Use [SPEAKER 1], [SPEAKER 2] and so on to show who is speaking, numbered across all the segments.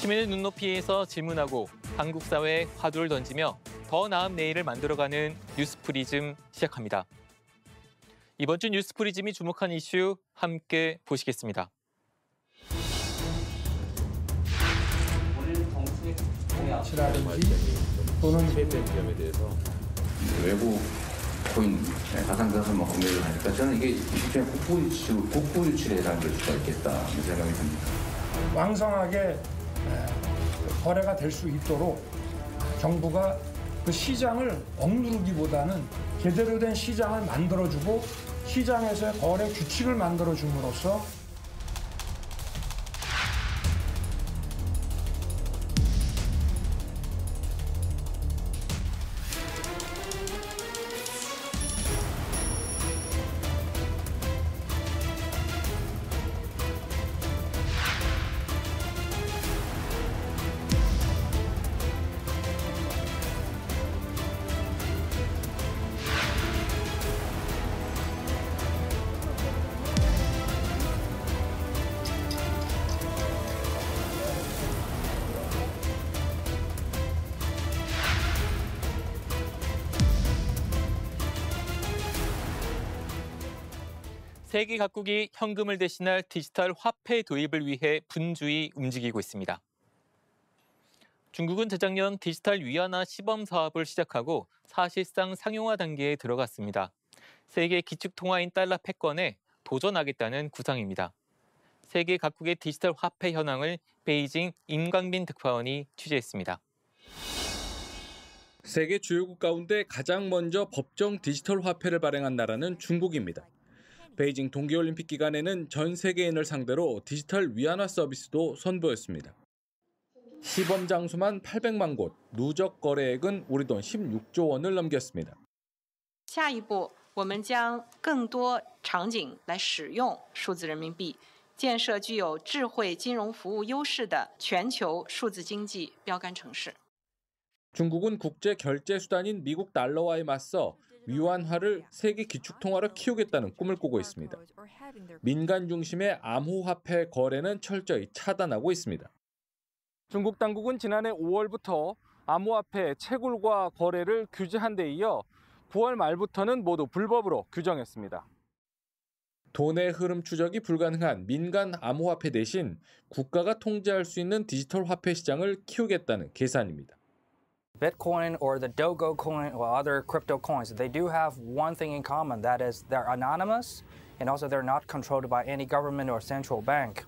[SPEAKER 1] 시민의 눈높이에서 질문하고 한국 사회에 화두를 던지며 더 나은 내일을 만들어가는 뉴스프리즘 시작합니다. 이번 주 뉴스프리즘이 주목한 이슈 함께 보시겠습니다.
[SPEAKER 2] 치라든지 또는
[SPEAKER 3] 점에 대해서
[SPEAKER 4] 외부 코인 가상자산 공개를 하니까 저는 이게 일종의 국부 유출에 해당될 수가 있겠다 이런 생각이 듭니다.
[SPEAKER 2] 왕성하게 거래가 될 수 있도록 정부가 그 시장을 억누르기보다는 제대로 된 시장을 만들어주고 시장에서의 거래 규칙을 만들어줌으로써
[SPEAKER 1] 세계 각국이 현금을 대신할 디지털 화폐 도입을 위해 분주히 움직이고 있습니다. 중국은 재작년 디지털 위안화 시범 사업을 시작하고 사실상 상용화 단계에 들어갔습니다. 세계 기축통화인 달러 패권에 도전하겠다는 구상입니다. 세계 각국의 디지털 화폐 현황을 베이징 임광빈 특파원이 취재했습니다.
[SPEAKER 3] 세계 주요국 가운데 가장 먼저 법정 디지털 화폐를 발행한 나라는 중국입니다. 베이징 동계올림픽 기간에는 전 세계인을 상대로 디지털 위안화 서비스도 선보였습니다. 시범 장소만 800만 곳, 누적 거래액은 우리 돈 16조 원을 넘겼습니다.
[SPEAKER 5] 下一步我们将更多场景来使用数字人民币建设具有智慧金融服务优势的全球数字经济标杆城市
[SPEAKER 3] 중국은 국제 결제 수단인 미국 달러와에 맞서 위안화를 세계 기축통화로 키우겠다는 꿈을 꾸고 있습니다. 민간 중심의 암호화폐 거래는 철저히 차단하고 있습니다. 중국 당국은 지난해 5월부터 암호화폐 채굴과 거래를 규제한 데 이어 9월 말부터는 모두 불법으로 규정했습니다. 돈의 흐름 추적이 불가능한 민간 암호화폐 대신 국가가 통제할 수 있는 디지털 화폐 시장을 키우겠다는 계산입니다.
[SPEAKER 6] Bitcoin or the Dogo coin or other crypto coins, they do have one thing in common, that is they're anonymous and also they're not controlled by any government or central bank.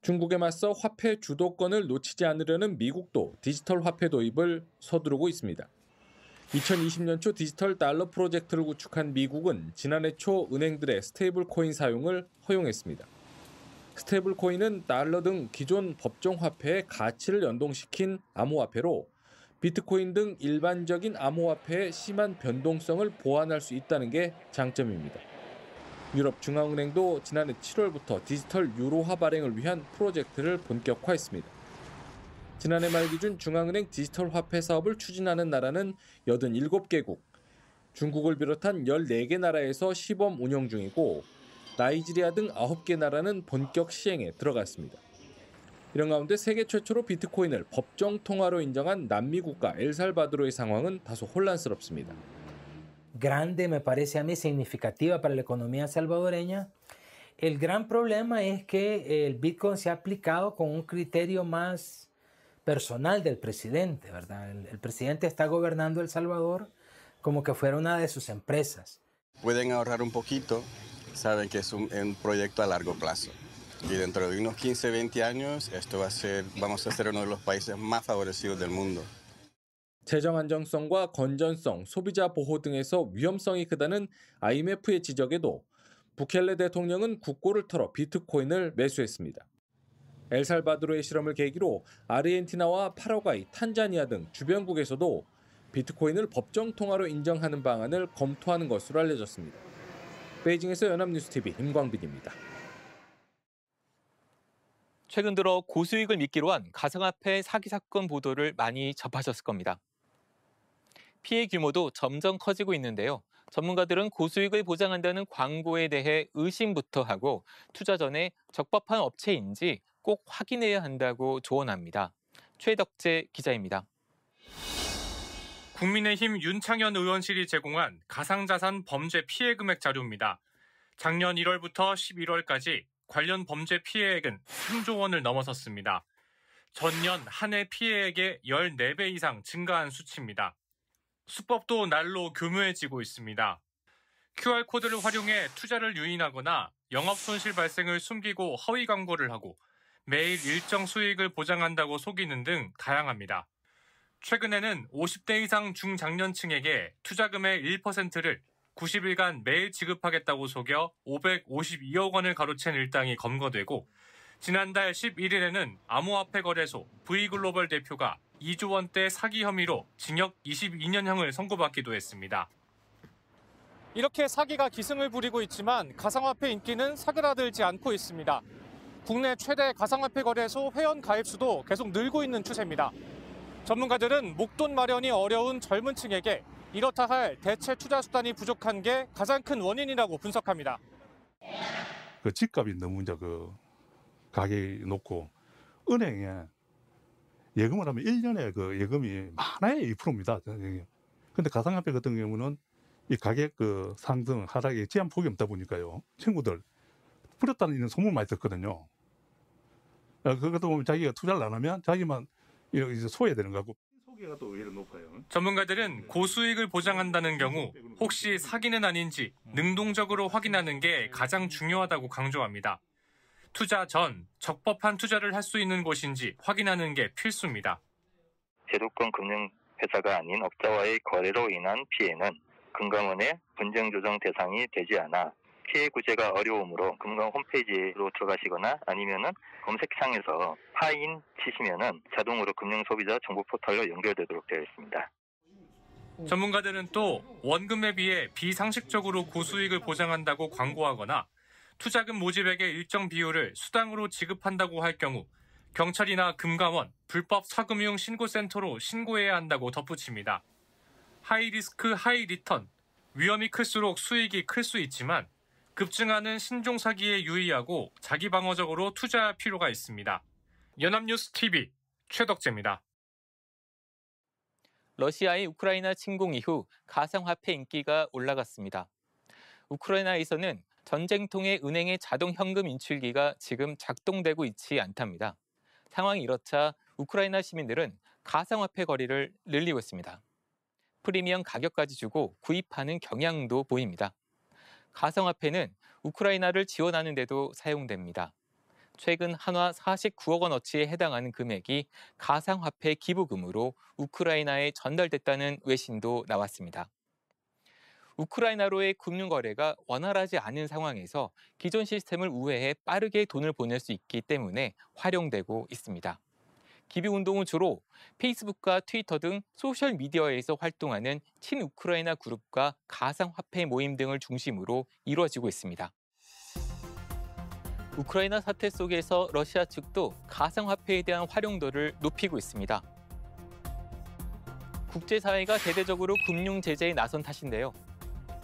[SPEAKER 3] 중국에 맞서 화폐 주도권을 놓치지 않으려는 미국도 디지털 화폐 도입을 서두르고 있습니다. 2020년 초 디지털 달러 프로젝트를 구축한 미국은 지난해 초 은행들의 스테이블 코인 사용을 허용했습니다. 스테이블 코인은 달러 등 기존 법정 화폐의 가치를 연동시킨 암호화폐로 비트코인 등 일반적인 암호화폐의 심한 변동성을 보완할 수 있다는 게 장점입니다. 유럽 중앙은행도 지난해 7월부터 디지털 유로화 발행을 위한 프로젝트를 본격화했습니다. 지난해 말 기준 중앙은행 디지털 화폐 사업을 추진하는 나라는 87개국, 중국을 비롯한 14개 나라에서 시범 운영 중이고 나이지리아 등 9개 나라는 본격 시행에 들어갔습니다. 이런 가운데 세계 최초로 비트코인을 법정 통화로 인정한 남미 국가 엘살바도르의 상황은 다소 혼란스럽습니다.
[SPEAKER 7] Grande me parece a mí significativa para la economía salvadoreña. El gran problema es que el Bitcoin se ha aplicado con un criterio más personal del presidente, ¿verdad? El presidente está gobernando El Salvador como que fuera una de sus empresas.
[SPEAKER 8] Pueden ahorrar un poquito, saben que es un proyecto a largo plazo. Y dentro de unos 15, 20 años, vamos a ser uno de los países más favorecidos del mundo.
[SPEAKER 3] 재정 안정성과 건전성, 소비자 보호 등에서 위험성이 크다는 IMF의 지적에도 부켈레 대통령은 국고를 털어 비트코인을 매수했습니다. 엘살바도르의 실험을 계기로 아르헨티나와 파라과이, 탄자니아 등 주변국에서도 비트코인을 법정 통화로 인정하는 방안을 검토하는 것으로 알려졌습니다. 베이징에서 연합뉴스TV 임광빈입니다.
[SPEAKER 1] 최근 들어 고수익을 미끼로 한 가상화폐 사기 사건 보도를 많이 접하셨을 겁니다. 피해 규모도 점점 커지고 있는데요. 전문가들은 고수익을 보장한다는 광고에 대해 의심부터 하고 투자 전에 적법한 업체인지 꼭 확인해야 한다고 조언합니다. 최덕재 기자입니다.
[SPEAKER 9] 국민의힘 윤창현 의원실이 제공한 가상자산 범죄 피해 금액 자료입니다. 작년 1월부터 11월까지 관련 범죄 피해액은 3조 원을 넘어섰습니다. 전년 한 해 피해액의 14배 이상 증가한 수치입니다. 수법도 날로 교묘해지고 있습니다. QR코드를 활용해 투자를 유인하거나 영업 손실 발생을 숨기고 허위 광고를 하고 매일 일정 수익을 보장한다고 속이는 등 다양합니다. 최근에는 50대 이상 중장년층에게 투자금의 1%를 90일간 매일 지급하겠다고 속여 552억 원을 가로챈 일당이 검거되고 지난달 11일에는 암호화폐 거래소 V글로벌 대표가 2조 원대 사기 혐의로 징역 22년형을 선고받기도 했습니다. 이렇게 사기가 기승을 부리고 있지만 가상화폐 인기는 사그라들지 않고 있습니다. 국내 최대 가상화폐 거래소 회원 가입 수도 계속 늘고 있는 추세입니다. 전문가들은 목돈 마련이 어려운 젊은 층에게 이렇다 할 대체 투자 수단이 부족한 게 가장 큰 원인이라고 분석합니다.
[SPEAKER 10] 그 집값이 너무 이제 가격이 높고 은행에 예금을 하면 1년에 그 예금이 많아야 2%입니다. 근데 가상화폐 같은 경우는 이 가격 상승 하락에 제한 폭이 없다 보니까요. 친구들 뿌렸다는 이런 소문 많이 듣거든요. 그것도 보면 자기가 투자를 안 하면 자기만 이제 소외되는 거고 소개가 또 오히려 높아요.
[SPEAKER 9] 전문가들은 고수익을 보장한다는 경우 혹시 사기는 아닌지 능동적으로 확인하는 게 가장 중요하다고 강조합니다. 투자 전 적법한 투자를 할 수 있는 곳인지 확인하는 게 필수입니다.
[SPEAKER 11] 제도권 금융회사가 아닌 업자와의 거래로 인한 피해는 금감원의 분쟁조정 대상이 되지 않아 피해 구제가 어려우므로 금감 홈페이지로 들어가시거나 아니면은 검색창에서 파인 치시면은 자동으로 금융소비자 정보 포털로 연결되도록 되어 있습니다.
[SPEAKER 9] 전문가들은 또 원금에 비해 비상식적으로 고수익을 보장한다고 광고하거나 투자금 모집액의 일정 비율을 수당으로 지급한다고 할 경우 경찰이나 금감원, 불법 사금융 신고센터로 신고해야 한다고 덧붙입니다. 하이리스크 하이리턴, 위험이 클수록 수익이 클 수 있지만 급증하는 신종 사기에 유의하고 자기 방어적으로 투자할 필요가 있습니다. 연합뉴스 TV 최덕재입니다.
[SPEAKER 1] 러시아의 우크라이나 침공 이후 가상화폐 인기가 올라갔습니다. 우크라이나에서는 전쟁통의 은행의 자동 현금 인출기가 지금 작동되고 있지 않답니다. 상황이 이렇자 우크라이나 시민들은 가상화폐 거래를 늘리고 있습니다. 프리미엄 가격까지 주고 구입하는 경향도 보입니다. 가상화폐는 우크라이나를 지원하는 데도 사용됩니다. 최근 한화 49억 원어치에 해당하는 금액이 가상화폐 기부금으로 우크라이나에 전달됐다는 외신도 나왔습니다. 우크라이나로의 금융거래가 원활하지 않은 상황에서 기존 시스템을 우회해 빠르게 돈을 보낼 수 있기 때문에 활용되고 있습니다. 기부운동은 주로 페이스북과 트위터 등 소셜미디어에서 활동하는 친우크라이나 그룹과 가상화폐 모임 등을 중심으로 이루어지고 있습니다. 우크라이나 사태 속에서 러시아 측도 가상화폐에 대한 활용도를 높이고 있습니다. 국제사회가 대대적으로 금융제재에 나선 탓인데요.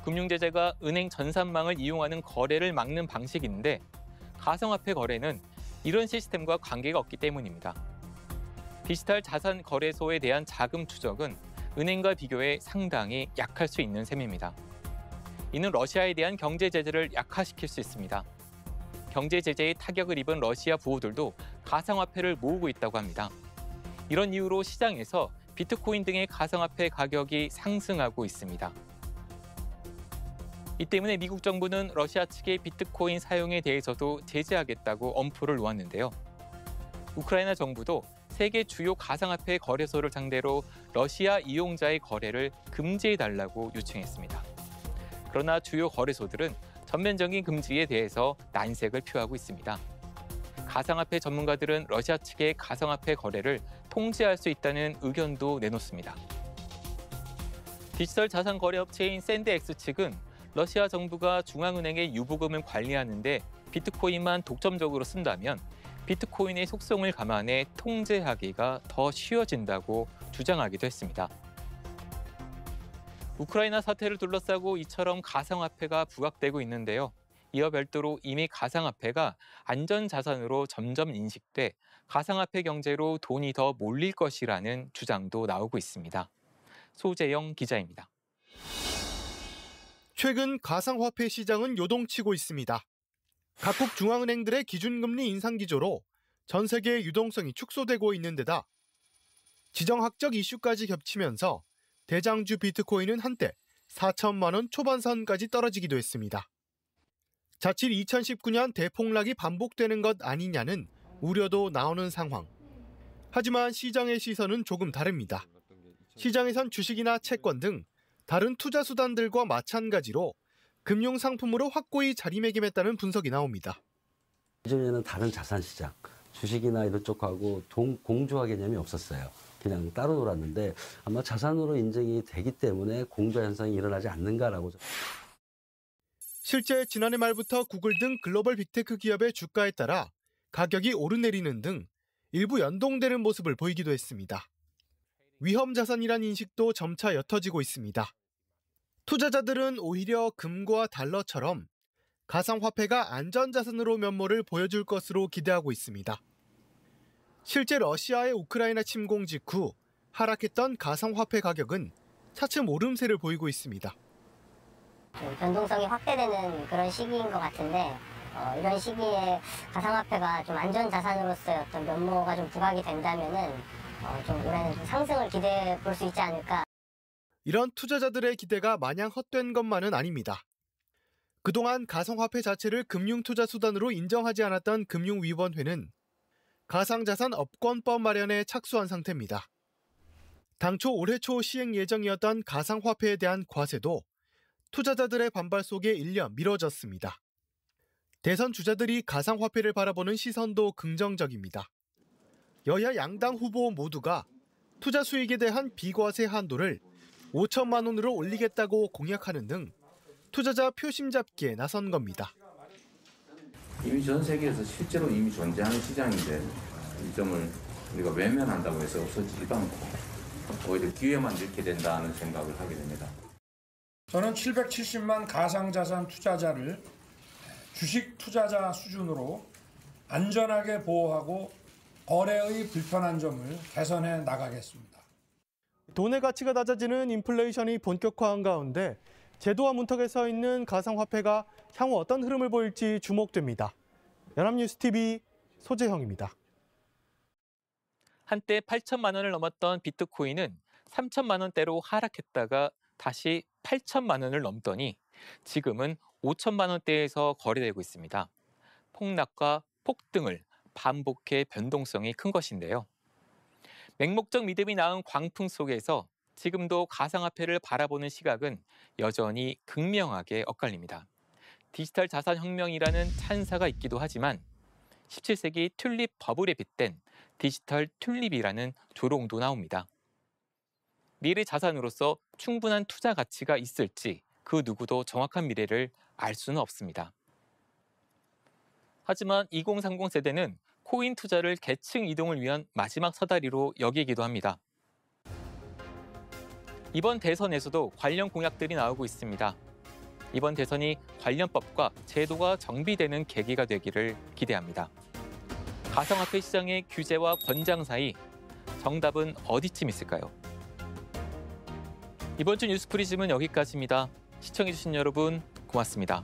[SPEAKER 1] 금융제재가 은행 전산망을 이용하는 거래를 막는 방식인데 가상화폐 거래는 이런 시스템과 관계가 없기 때문입니다. 디지털 자산 거래소에 대한 자금 추적은 은행과 비교해 상당히 약할 수 있는 셈입니다. 이는 러시아에 대한 경제 제재를 약화시킬 수 있습니다. 경제 제재에 타격을 입은 러시아 부호들도 가상화폐를 모으고 있다고 합니다. 이런 이유로 시장에서 비트코인 등의 가상화폐 가격이 상승하고 있습니다. 이 때문에 미국 정부는 러시아 측의 비트코인 사용에 대해서도 제재하겠다고 엄포를 놓았는데요. 우크라이나 정부도 세계 주요 가상화폐 거래소를 상대로 러시아 이용자의 거래를 금지해달라고 요청했습니다. 그러나 주요 거래소들은 전면적인 금지에 대해서 난색을 표하고 있습니다. 가상화폐 전문가들은 러시아 측의 가상화폐 거래를 통제할 수 있다는 의견도 내놓습니다. 디지털 자산 거래 업체인 샌드엑스 측은 러시아 정부가 중앙은행의 유보금을 관리하는데 비트코인만 독점적으로 쓴다면 비트코인의 속성을 감안해 통제하기가 더 쉬워진다고 주장하기도 했습니다. 우크라이나 사태를 둘러싸고 이처럼 가상화폐가 부각되고 있는데요. 이와 별도로 이미 가상화폐가 안전자산으로 점점 인식돼 가상화폐 경제로 돈이 더 몰릴 것이라는 주장도 나오고 있습니다. 소재영 기자입니다.
[SPEAKER 12] 최근 가상화폐 시장은 요동치고 있습니다. 각국 중앙은행들의 기준금리 인상 기조로 전 세계의 유동성이 축소되고 있는 데다 지정학적 이슈까지 겹치면서 대장주 비트코인은 한때 4천만 원 초반선까지 떨어지기도 했습니다. 자칫 2019년 대폭락이 반복되는 것 아니냐는 우려도 나오는 상황. 하지만 시장의 시선은 조금 다릅니다. 시장에선 주식이나 채권 등 다른 투자 수단들과 마찬가지로 금융상품으로 확고히 자리매김했다는 분석이 나옵니다.
[SPEAKER 13] 예전에는 다른 자산 시장, 주식이나 이런 쪽하고 공조화 개념이 없었어요. 그냥 따로 놀았는데 아마 자산으로 인정이 되기 때문에 공조화 현상이 일어나지 않는가라고.
[SPEAKER 12] 실제 지난해 말부터 구글 등 글로벌 빅테크 기업의 주가에 따라 가격이 오르내리는 등 일부 연동되는 모습을 보이기도 했습니다. 위험 자산이란 인식도 점차 옅어지고 있습니다. 투자자들은 오히려 금과 달러처럼 가상화폐가 안전자산으로 면모를 보여줄 것으로 기대하고 있습니다. 실제 러시아의 우크라이나 침공 직후 하락했던 가상화폐 가격은 차츰 오름세를 보이고 있습니다.
[SPEAKER 14] 변동성이 확대되는 그런 시기인 것 같은데 이런 시기에 가상화폐가 좀 안전자산으로서의 어떤 면모가 좀 부각이 된다면은 좀 올해는 좀 상승을 기대해 볼 수 있지 않을까.
[SPEAKER 12] 이런 투자자들의 기대가 마냥 헛된 것만은 아닙니다. 그동안 가상화폐 자체를 금융투자 수단으로 인정하지 않았던 금융위원회는 가상자산 업권법 마련에 착수한 상태입니다. 당초 올해 초 시행 예정이었던 가상화폐에 대한 과세도 투자자들의 반발 속에 일려 미뤄졌습니다. 대선 주자들이 가상화폐를 바라보는 시선도 긍정적입니다. 여야 양당 후보 모두가 투자 수익에 대한 비과세 한도를 5천만 원으로 올리겠다고 공약하는 등 투자자 표심 잡기에 나선 겁니다.
[SPEAKER 4] 이미 전 세계에서 실제로 이미 존재하는 시장인데 이 점을 우리가 외면한다고 해서 없어지지도 않고 오히려 기회만 잃게 된다는 생각을 하게 됩니다.
[SPEAKER 2] 저는 770만 가상자산 투자자를 주식 투자자 수준으로 안전하게 보호하고 거래의 불편한 점을 개선해 나가겠습니다.
[SPEAKER 12] 돈의 가치가 낮아지는 인플레이션이 본격화한 가운데 제도와 문턱에 서 있는 가상화폐가 향후 어떤 흐름을 보일지 주목됩니다. 연합뉴스TV 소재형입니다.
[SPEAKER 1] 한때 8천만 원을 넘었던 비트코인은 3천만 원대로 하락했다가 다시 8천만 원을 넘더니 지금은 5천만 원대에서 거래되고 있습니다. 폭락과 폭등을 반복해 변동성이 큰 것인데요. 맹목적 믿음이 낳은 광풍 속에서 지금도 가상화폐를 바라보는 시각은 여전히 극명하게 엇갈립니다. 디지털 자산 혁명이라는 찬사가 있기도 하지만 17세기 튤립 버블에 빗댄 디지털 튤립이라는 조롱도 나옵니다. 미래 자산으로서 충분한 투자 가치가 있을지 그 누구도 정확한 미래를 알 수는 없습니다. 하지만 2030 세대는 코인 투자를 계층 이동을 위한 마지막 사다리로 여기기도 합니다. 이번 대선에서도 관련 공약들이 나오고 있습니다. 이번 대선이 관련법과 제도가 정비되는 계기가 되기를 기대합니다. 가상화폐 시장의 규제와 권장 사이 정답은 어디쯤 있을까요? 이번 주 뉴스프리즘은 여기까지입니다. 시청해주신 여러분 고맙습니다.